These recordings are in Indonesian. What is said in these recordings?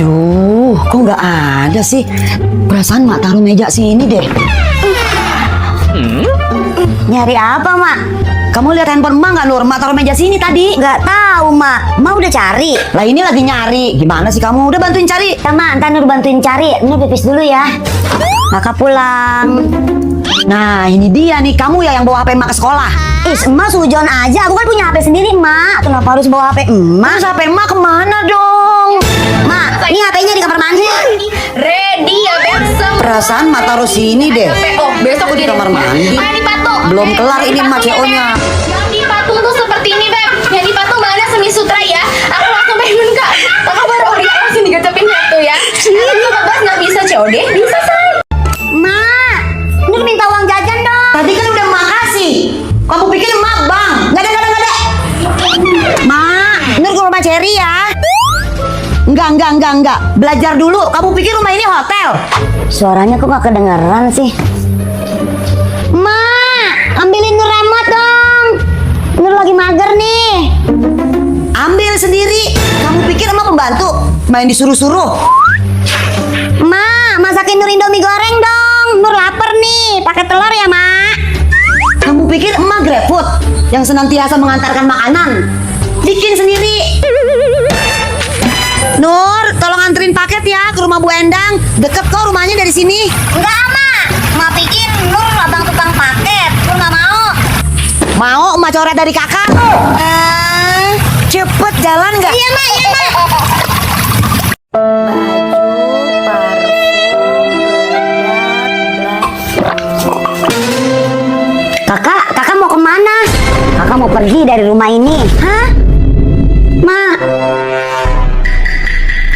Aduh, kok nggak ada sih? Perasaan mak taruh meja sini deh. Nyari apa, Mak? Kamu lihat handphone emak nggak, Nur? Mak taruh meja sini tadi. Nggak tahu, Mak. Mak udah cari. Lah ini lagi nyari. Gimana sih kamu? Udah bantuin cari. Sama, ntar Nur bantuin cari. Nur pipis dulu ya. Kakak pulang. Nah, ini dia nih. Kamu ya yang bawa HP emak ke sekolah. Emak sujon aja. Aku kan punya HP sendiri, Mak. Kenapa harus bawa HP emak? Terus HP emak kemana dong? Mak, ini HP-nya di kamar mandi. Ready ya besok. Perasaan mak taruh sini deh. Oh, besok Di kamar mandi. Mana dipatung? Belum kelar ini mah CO-nya. Yang dipatung tuh seperti ini, Beb. Yang dipatung mana semi sutra ya? Aku langsung pengen Kak. Kakak baru dia langsung digacapin satu ya. Kakak Bas nggak bisa COD, bisa say. Mak, Nur minta uang jajan dong. Tadi kan udah mak kasih. Kamu pikir emak bang? Nggak ada. Mak, Nur ke rumah Cherry ya. Enggak. Belajar dulu. Kamu pikir rumah ini hotel? Suaranya kok gak kedengeran sih? Mak, ambilin Nur remote dong. Nur lagi mager nih. Ambil sendiri. Kamu pikir emak pembantu? Main disuruh-suruh. Mak, masakin Nur Indomie goreng dong. Nur lapar nih. Pakai telur ya, Mak. Kamu pikir emak GrabFood yang senantiasa mengantarkan makanan? Bikin sendiri. Nur, tolong anterin paket ya ke rumah Bu Endang. Deket kok rumahnya dari sini. Enggak, Mak. Mak pikir Nur abang tukang paket. Nur gak mau. Mau emak coret dari kakak? Cepet jalan nggak? Iya, Mak. Iya, Mak. Kakak mau kemana? Kakak mau pergi dari rumah ini. Hah? Mak.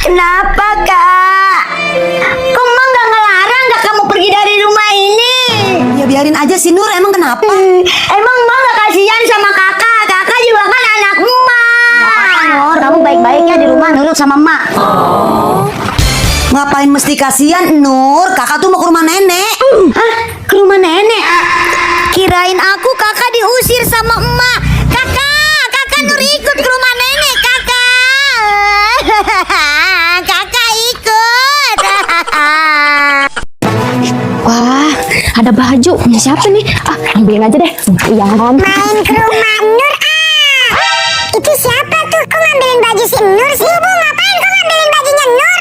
Kenapa, Kak? Kok Mak nggak ngelarang nggak kamu pergi dari rumah ini? Ya biarin aja sih Nur, emang kenapa? Emang Mak nggak kasihan sama kakak? Kakak juga kan anak Mak. Nur, kamu baik-baik ya di rumah nurut sama Mak. Ngapain mesti kasihan Nur? Kakak tuh mau ke rumah nenek. Hah? Ke rumah nenek? Kirain aku kakak diusir sama emak. Kakak Nur ikut ke rumah nenek, kakak. Kakak ikut. Wah, ada baju. Punya siapa nih? Ambilin aja deh. Iya kan? Main ke rumah Nur. Itu siapa tuh? Kok ngambilin baju si Nur sih? Bu, ngapain kok ngambilin bajunya Nur?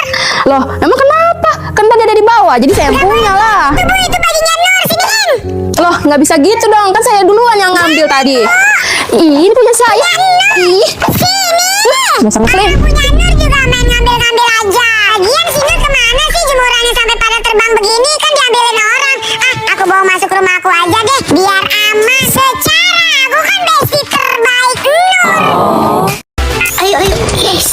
Loh, emang kenapa? Kan tadi ada di bawah, jadi saya yang punya lah. Bu, itu bajunya Nur, siniin. Loh, nggak bisa gitu dong. Kan saya duluan yang ngambil tadi. Ih, ini punya saya. Ih, Sini. ngeselin. Punya Nur juga main ngambil-ngambil aja. Lagian si Nur kemana sih jemurannya sampai pada terbang begini? Kan diambilin orang. Aku bawa masuk rumah aku aja deh. Biar aman. Secara aku kan bestie terbaik Nur. Ayo. Yes.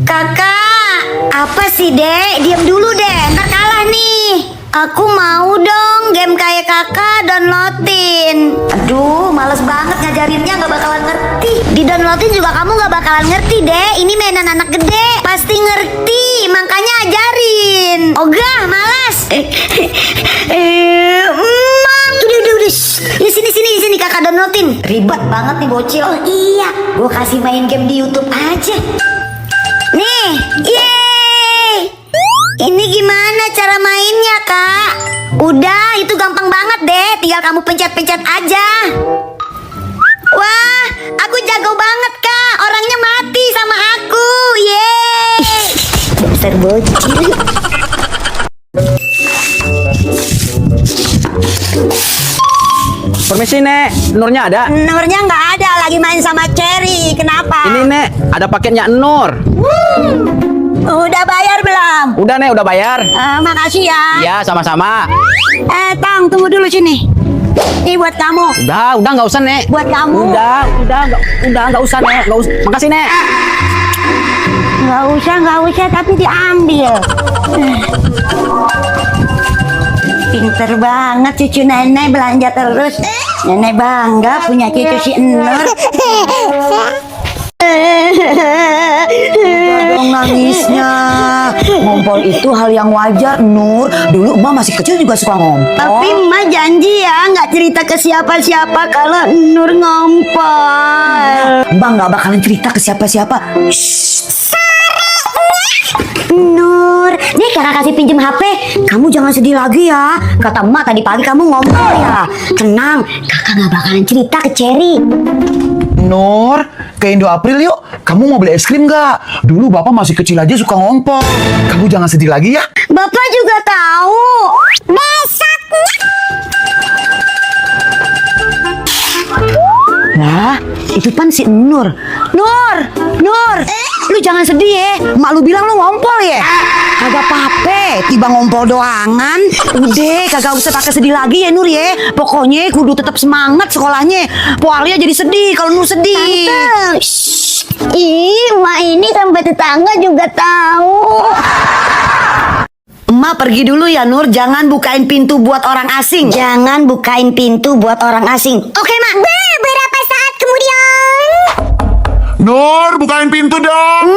Kakak. Apa sih, Dek? Diam dulu, Dek. Ntar kalah nih. Aku mau dong game kayak kakak downloadin. Aduh, males banget ngajarinnya, gak bakalan ngerti. Di downloadin juga kamu gak bakalan ngerti, Dek. Ini mainan anak gede, pasti ngerti. Makanya ajarin. Ogah, malas. Mam, udah. Sini kakak downloadin. Ribet banget nih bocil. Oh iya, gue kasih main game di YouTube aja. Nih, yeay. Ini gimana cara mainnya, Kak? Udah, itu gampang banget deh. Tinggal kamu pencet-pencet aja. Wah, aku jago banget, Kak. Orangnya mati sama aku. Yeay. Dasar bocil. Permisi Nek, Nurnya ada? Nurnya nggak ada, lagi main sama Cherry. Kenapa? Ini Nek, ada paketnya Nur. Udah bayar belum? Udah Nek, udah bayar. Makasih ya. Ya, sama-sama. Tang, tunggu dulu sini. Ini buat kamu. Udah nggak usah Nek. Buat kamu. Udah, nggak usah Nek. Nggak usah. Makasih Nek. Nggak usah, tapi diambil. Pinter banget cucu nenek belanja terus. Nenek bangga punya cucu si Nur. Dong nangisnya. Ngompol itu hal yang wajar Nur. Dulu emak masih kecil juga suka ngompol. Tapi emak janji ya nggak cerita ke siapa-siapa kalau Nur ngompol. Mbak nggak bakalan cerita ke siapa-siapa. Sorry, kakak kasih pinjem HP. Kamu jangan sedih lagi ya. Kata emak tadi pagi kamu ngomong ya. Tenang, kakak gak bakalan cerita ke Cherry. Nur, ke Indo April yuk. Kamu mau beli es krim nggak? Dulu bapak masih kecil aja suka ngompol. Kamu jangan sedih lagi ya. Bapak juga tahu. Besoknya. Nah, itu kan si Nur. Nur, lu jangan sedih ya. Mak lu bilang lu ngompol ya. Kagak apa-apa, tiba ngompol doangan. Udah, kagak usah pakai sedih lagi ya Nur ya. Pokoknya kudu tetap semangat sekolahnya. Po Alia jadi sedih kalau Nur sedih. Tante, shh. Ih, emak ini sampai tetangga juga tahu. Emak pergi dulu ya Nur, jangan bukain pintu buat orang asing. Jangan bukain pintu buat orang asing. Oke, Mak. Beberapa saat kemudian. Nur, bukain pintu dong.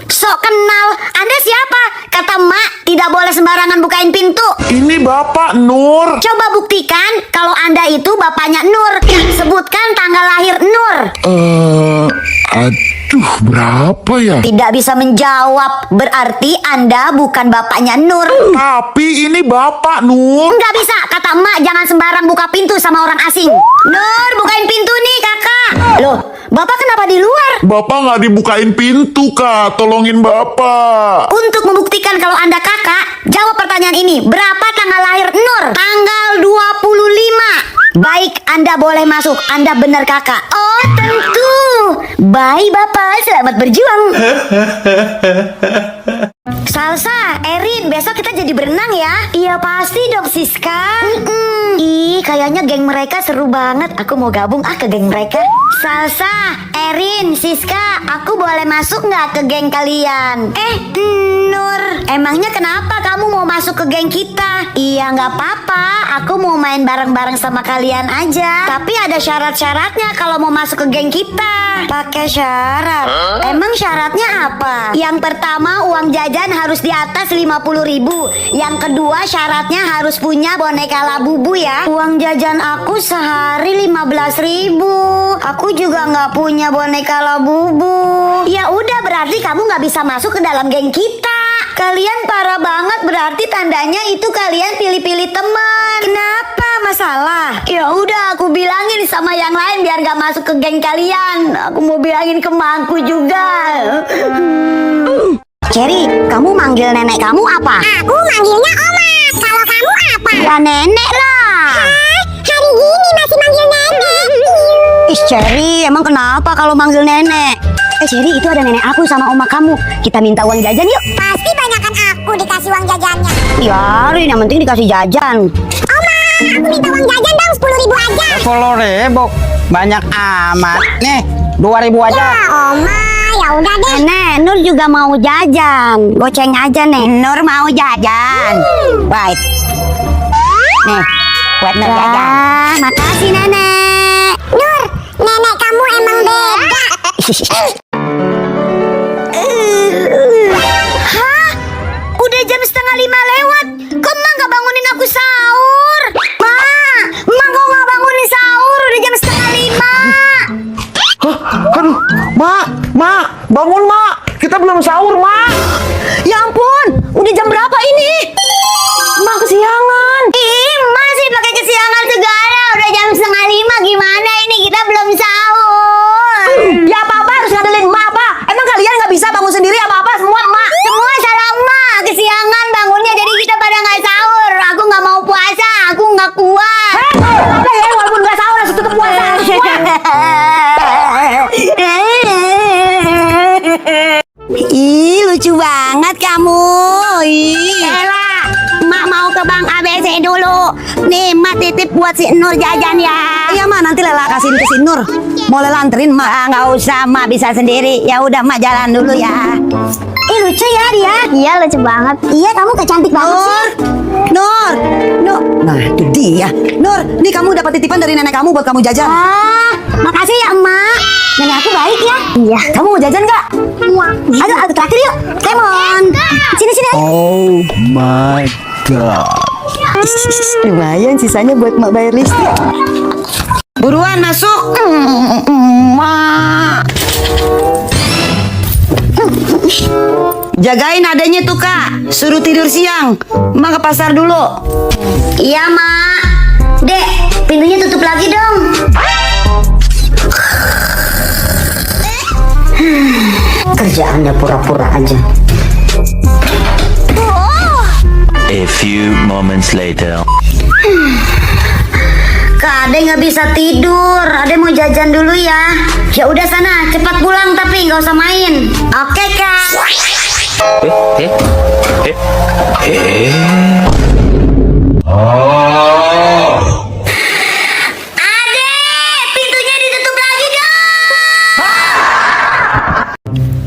Sok kenal. Anda siapa? Kata Mak, tidak boleh sembarangan bukain pintu. Ini Bapak Nur. Coba buktikan kalau Anda itu bapaknya Nur. Sebutkan tanggal lahir Nur. Aduh, berapa ya? Tidak bisa menjawab. Berarti Anda bukan bapaknya Nur. Tapi ini Bapak Nur. Nggak bisa. Kata Mak, jangan sembarang buka pintu sama orang asing. Nur, bukain pintu nih, Kakak. Loh, Bapak kenapa di luar? Bapak nggak dibukain pintu, Kak. Tolongin Bapak. Untuk membuktikan kalau Anda kakak, jawab pertanyaan ini. Berapa tanggal lahir Nur? Tanggal 25. Baik, Anda boleh masuk. Anda benar kakak. Oh, tentu. Baik, Bapak. Selamat berjuang. Salsa, Erin, besok kita jadi berenang ya? Iya pasti dong, Siska. Ih, kayaknya geng mereka seru banget. Aku mau gabung ke geng mereka. Salsa, Erin, Siska, aku boleh masuk nggak ke geng kalian? Nur, emangnya kenapa kamu mau masuk ke geng kita? Iya nggak apa-apa, aku mau main bareng-bareng sama kalian aja. Tapi ada syarat-syaratnya kalau mau masuk ke geng kita. Pakai syarat? Emang syaratnya apa? Yang pertama, uang jajan harus di atas 50.000. Yang kedua, syaratnya harus punya boneka Labubu ya. Uang jajan aku sehari 15.000. Aku juga nggak punya boneka Labubu. Ya udah, berarti kamu nggak bisa masuk ke dalam geng kita. Kalian parah banget, berarti tandanya itu kalian pilih-pilih teman. Kenapa? Masalah? Ya udah, aku bilangin sama yang lain biar nggak masuk ke geng kalian. Aku mau bilangin ke mangku juga. Cherry, kamu manggil nenek kamu apa? Aku manggilnya Oma. Kalau kamu apa? Ya nenek lah. Hari gini masih manggil nenek. Ih Cherry, emang kenapa kalau manggil nenek? Cherry, itu ada nenek aku sama oma kamu. Kita minta uang jajan yuk. Pasti banyakan aku dikasih uang jajannya. Biarin, yang penting dikasih jajan. Oma, aku minta uang jajan dong, 10.000 aja. 10.000 banyak amat. Nih 2.000 aja. Ya Oma, ya udah deh. Nenek, Nur juga mau jajan. Goceng aja nih. Nur mau jajan. Baik. Nih, buat Nur jajan. Makasih nenek. Nur, nenek kamu emang beda. Hah? Udah jam 4:30 lewat. Kok Mak gak bangunin aku sahur? Mak kok gak bangunin sahur? Udah jam 4:30. Aduh, Mak, bangun Mak. Kita belum sahur Mak. Ya ampun, udah jam berapa ini? Mak kesiangan. Ih, masih pakai kesiangan segala. Udah jam 4:30. Gimana ini? Kita belum sahur. Ya apa-apa harus ngandelin Mak apa? Emang kalian nggak bisa bangun sendiri apa-apa semua Mak? Semua salah Mak. Kesiangan bangunnya jadi kita pada nggak sahur. Aku nggak mau puasa. Aku nggak kuat. Apa ya, walaupun nggak sahur harus tetap puasa. Ih, lucu banget kamu. Ih. Ella, Mak mau ke Bank ABC dulu. Nih, Mak titip buat si Nur jajan ya. Iya Mak, nanti Lela kasihin ke si Nur. Mau Lela anterin Mak? Nggak usah, Mak bisa sendiri. Ya udah, Mak jalan dulu ya. Ih, lucu ya dia. Iya, lucu banget. Iya, kamu kecantik banget sih. Nur. Nah, itu dia. Nur, nih kamu dapat titipan dari nenek kamu buat kamu jajan. Makasih ya, Emak. Nenek aku baik ya. Iya. Kamu mau jajan nggak? Aduh, aku traktir yuk. Lemon. Sini. Oh my God. Lumayan sisanya buat Mak bayar listrik. Buruan masuk. Mak. Jagain adanya tuh Kak. Suruh tidur siang. Mak ke pasar dulu. Iya, Mak. Dek, pintunya tutup lagi dong. Kerjaannya pura-pura aja. A few moments later. Kak Ade nggak bisa tidur. Ade mau jajan dulu ya. Ya udah sana, cepat pulang tapi nggak usah main. Oke, Kak. Ade, pintunya ditutup lagi dong.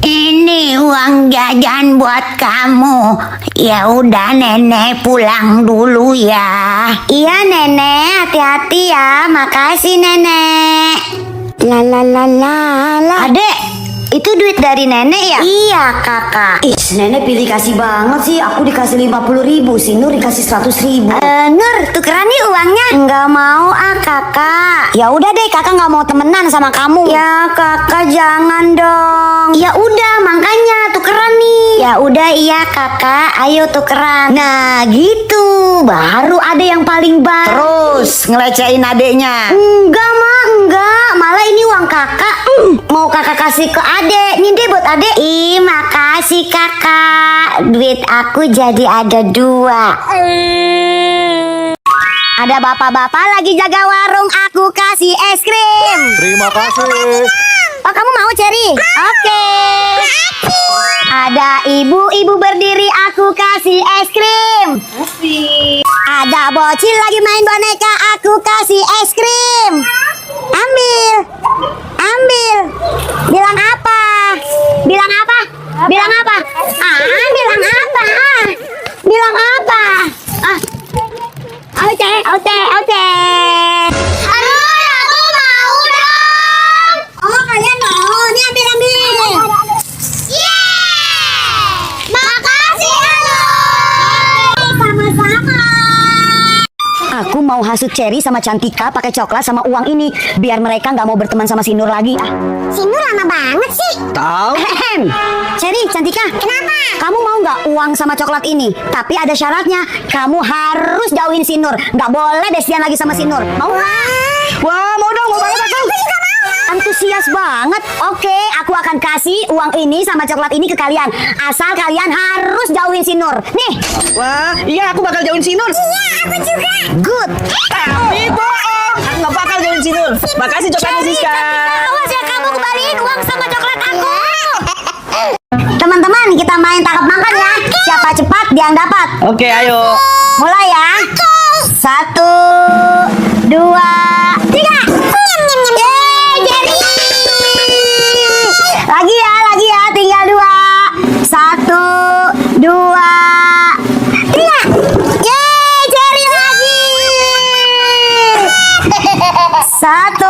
Ini uang jajan buat kamu. Ya udah nenek pulang dulu ya. Iya nenek, hati-hati ya. Makasih nenek. La la la la la. Adek, itu duit dari nenek ya? Iya kakak. Ih, nenek pilih kasih banget sih. Aku dikasih 50.000, si Nur dikasih 100.000. Nur, tukeran nih uangnya. Nggak mau kakak. Ya udah deh, kakak nggak mau temenan sama kamu. Ya kakak jangan dong. Ya udah makanya tukeran nih. Ya udah iya kakak, ayo tukeran. Nah gitu, baru ada yang paling baik. Terus ngelecehin adeknya. Enggak mak, enggak. Malah ini uang kakak. Mau kakak kasih ke adek. Ini deh buat adek. Ih makasih kakak. Duit aku jadi ada 2. Ada bapak-bapak lagi jaga warung. Aku kasih es krim. Terima kasih. Oh kamu mau Cherry? Oke. Ada ibu-ibu berdiri. Aku kasih es krim. Ada bocil lagi main boneka. Aku kasih es krim. Ambil. Ambil. Bilang apa? Bilang apa? Bilang apa? Bilang apa? Bilang apa? Oke, oke, oke. Aduh, aku mau dong. Oh, kalian mau? Nih ambil, ambil. Yeay! Makasih, Anu. Sama-sama. Aku mau hasut Cherry sama Cantika pakai coklat sama uang ini biar mereka nggak mau berteman sama si Nur lagi. Si Nur lama banget sih. Tahu? Cherry, Cantika, Kenapa? kamu mau nggak uang sama coklat ini? Tapi ada syaratnya, kamu harus jauhin si Nur. Nggak boleh desian lagi sama si Nur. Mau nggak? Wah, mau dong, mau banget aku. Antusias banget. Oke, aku akan kasih uang ini sama coklat ini ke kalian. Asal kalian harus jauhin si Nur. Nih. Wah, iya aku bakal jauhin si Nur. Iya, aku juga. Good. Tapi bohong. Aku nggak bakal jauhin si Nur. Makasih coklatnya Siska. Awas ya kamu kembaliin uang sama coklat aku. Teman-teman, kita main tangkap makan ya. Siapa cepat dia yang dapat. Oke, ayo. Mulai ya. 1, 2, 3. Yeay, Jerry. Lagi ya, tinggal 2. 1, 2, 3. Yeay, Jerry lagi. 1,